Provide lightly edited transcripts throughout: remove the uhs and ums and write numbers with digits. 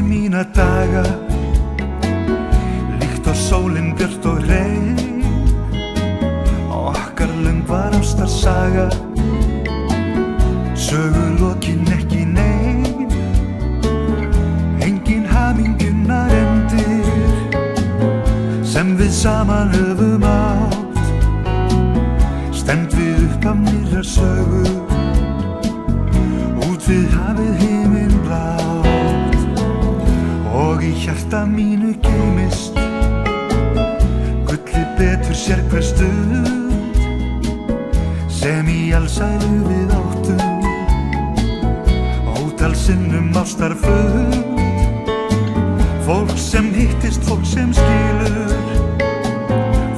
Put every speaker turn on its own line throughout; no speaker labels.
Mína daga, líkt og sólin björt og rein. Okkar löng var ástarsaga, sögulokin ekki nein. Engin hamingjunnar endir, sem við saman höfum átt. Stend við upp af nýrrar sögu, út við hafið himinblátt. Og í hjarta mínu geymist gullið betur sér hver stund, sem í alsælu við áttum ótal sinnum ástarfund. Fólk sem hittist, fólk sem skilur,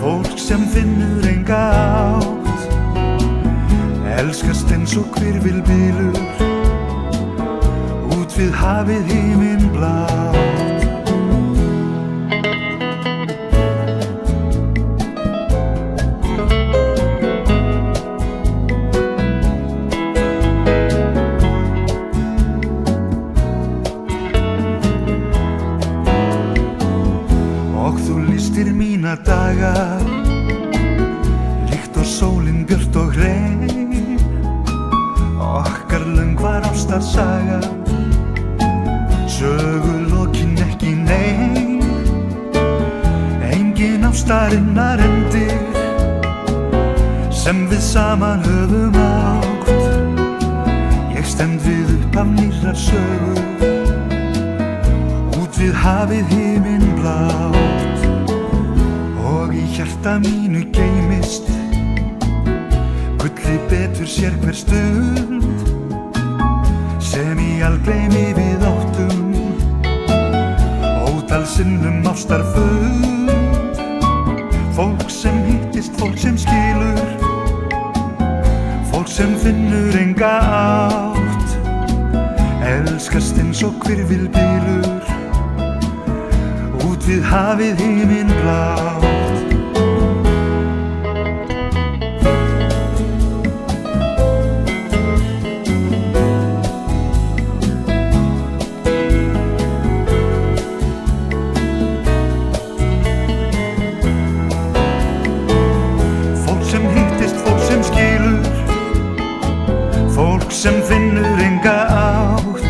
fólk sem finnur enga átt. Elskast eins og hvirfilbylur, út við hafið himinblátt. Og þú lýstir mína daga, líkt og sólin björt og hrein. Okkar löng var ástarsaga, sögulokin ekki nein. Engin ástarinnar endir, sem við saman höfum átt. Ég stend við upp af nýrrar sögu, út við hafið himinblátt. Og í hjarta mínu geymist gullið betur sér hver stund, sem í algleymi við áttum ótal sinnum ástarfund. Fólk sem hittist, fólk sem skilur, fólk sem finnur enga átt. Elskast eins og hvirfilbylur, út við hafið himinblátt. Sem finnur enga átt,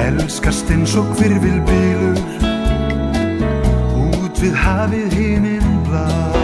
elskast eins og hvirfilbylur, út við hafið himinblátt.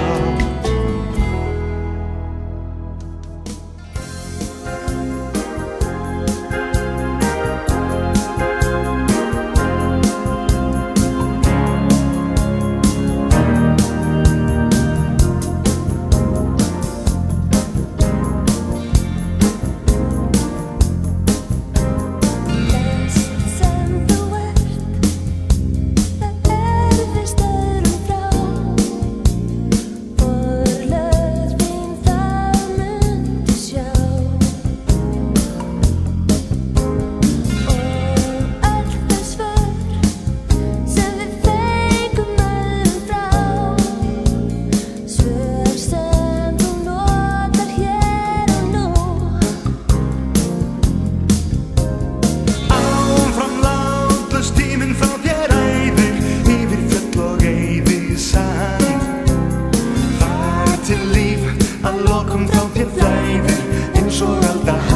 Til líf að lokum frá þér flæðir eins og alda.